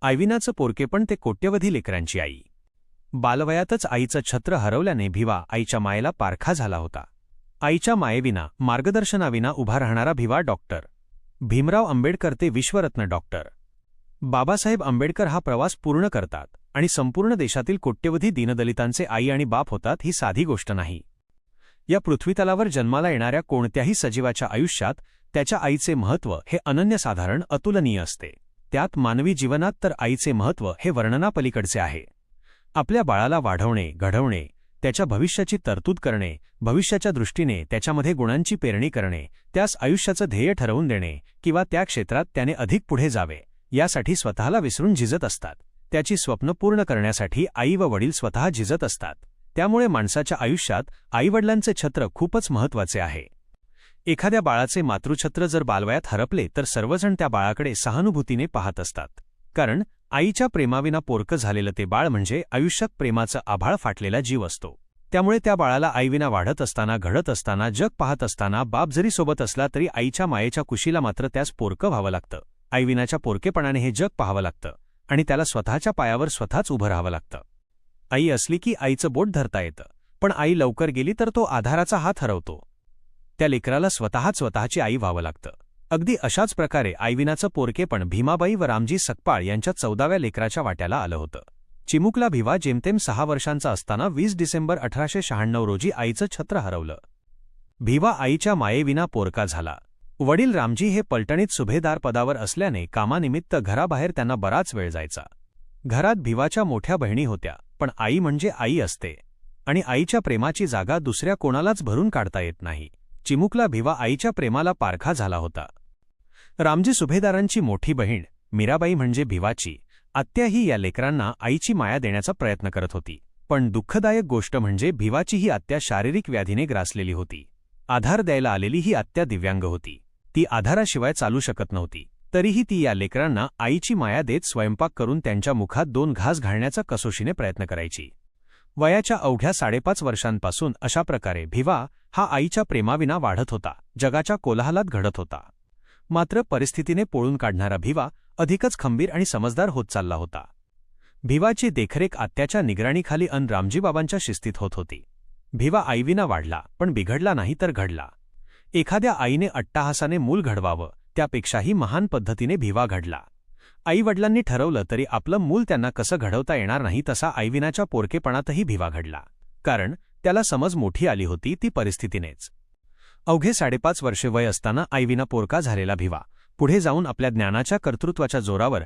आयविनाचं पोरकेपण ते कोट्यवधी लेकरांची आई. बालवयातच आईचं छत्र हरवल्याने भिवा आईच्या मायेला पारखा झाला होता. आईच्या मायेविना, मार्गदर्शनाविना उभा राहणारा भिवा डॉक्टर भीमराव आंबेडकर ते विश्वरत्न डॉक्टर बाबासाहेब आंबेडकर हा प्रवास पूर्ण करतात आणि संपूर्ण देशातील कोट्यवधी दीनदलितांचे आई आणि बाप होतात ही साधी गोष्ट नाही. या पृथ्वीतलावर जन्माला येणाऱ्या कोणत्याही सजीवाच्या आयुष्यात त्याच्या आईचे महत्त्व हे अनन्यसाधारण, अतुलनीय असते. त्यात मानवी जीवनात तर आईचे महत्त्व हे वर्णनापलीकडचे आहे. आपल्या बाळाला वाढवणे, घडवणे, त्याच्या भविष्याची तरतूद करणे, भविष्याच्या दृष्टीने त्याच्यामध्ये गुणांची पेरणी करणे, त्यास आयुष्याचं ध्येय ठरवून देणे किंवा त्या क्षेत्रात त्याने अधिक पुढे जावे, यासाठी स्वतःला विसरून झिजत असतात. त्याची स्वप्न पूर्ण करण्यासाठी आई व वडील स्वतः झिजत असतात. त्यामुळे माणसाच्या आयुष्यात आईवडिलांचे छत्र खूपच महत्त्वाचे आहे. एखाद्या बाळाचे मातृछत्र जर बालवयात हरपले तर सर्वजण त्या बाळाकडे सहानुभूतीने पाहत असतात. कारण आईच्या प्रेमाविना पोरकं झालेलं ते बाळ म्हणजे आयुष्यात प्रेमाचं आभाळ फाटलेला जीव असतो. त्यामुळे त्या बाळाला आईविना वाढत असताना, घडत असताना, जग पाहत असताना बाप जरी सोबत असला तरी आईच्या मायेच्या कुशीला मात्र त्यास पोरकं व्हावं लागतं. आईविनाच्या पोरकेपणाने हे जग पाहावं लागतं आणि त्याला स्वतःच्या पायावर स्वतःच उभं राहावं लागतं. आई असली की आईचं बोट धरता येतं, पण आई लवकर गेली तर तो आधाराचा हात हरवतो. त्या लेकराला स्वतःची आई व्हावं लागतं. अगदी अशाच प्रकारे आईविनाचं पोरकेपण भीमाबाई व रामजी सकपाळ यांच्या 14व्या लेकराच्या वाट्याला आलं होतं. चिमुकला भिवा जेमतेम 6 वर्षांचा असताना 20 डिसेंबर 1896 रोजी आईचं छत्र हरवलं. भिवा आईच्या मायेविना पोरका झाला. वडील रामजी हे पलटणीत सुभेदार पदावर असल्याने कामानिमित्त घराबाहेर त्यांना बराच वेळ जायचा. घरात भिवाच्या मोठ्या बहिणी होत्या, पण आई म्हणजे आई असते आणि आईच्या प्रेमाची जागा दुसऱ्या कोणालाच भरून काढता येत नाही. चिमुकला भिवा आईच्या प्रेमाला पारखा झाला होता. रामजी सुभेदारांची मोठी बहीण मीराबाई म्हणजे भिवाची आत्याही या लेकरांना आईची माया देण्याचा प्रयत्न करत होती. पण दुःखदायक गोष्ट म्हणजे भिवाची ही आत्या शारीरिक व्याधीने ग्रासलेली होती. आधार द्यायला आलेली ही आत्या दिव्यांग होती. ती आधाराशिवाय चालू शकत नव्हती. तरीही ती या लेकरांना आईची माया देत स्वयंपाक करून त्यांच्या मुखात 2 घास घालण्याचा कसोशीने प्रयत्न करायची. वयाच्या अवघ्या 5.5 वर्षांपासून अशा प्रकारे भिवा हा आईच्या प्रेमाविना वाढत होता, जगाच्या कोलाहलात घडत होता. मात्र परिस्थितीने पोळून काढणारा भिवा अधिकच खंबीर आणि समजदार होत चालला होता. भिवाची देखरेख आत्याच्या निगराणीखाली अन रामजीबाबांच्या शिस्तीत होत होती. भिवा आईविना वाढला, पण बिघडला नाही तर घडला. एखाद्या आईने अट्टाहासाने मूल घडवावं, त्यापेक्षाही महान पद्धतीने भिवा घडला. आईवडिलांनी ठरवलं तरी आपलं मूल त्यांना कसं घडवता येणार नाही तसा आईविनाच्या पोरकेपणातही भिवा घडला. कारण त्याला समज मोठी आली होती ती परिस्थितीनेच. अवघे 5.5 वर्षे वय असताना आईविना पोरका झालेला भिवा पुढे जाऊन आपल्या ज्ञानाच्या कर्तृत्वाच्या जोरावर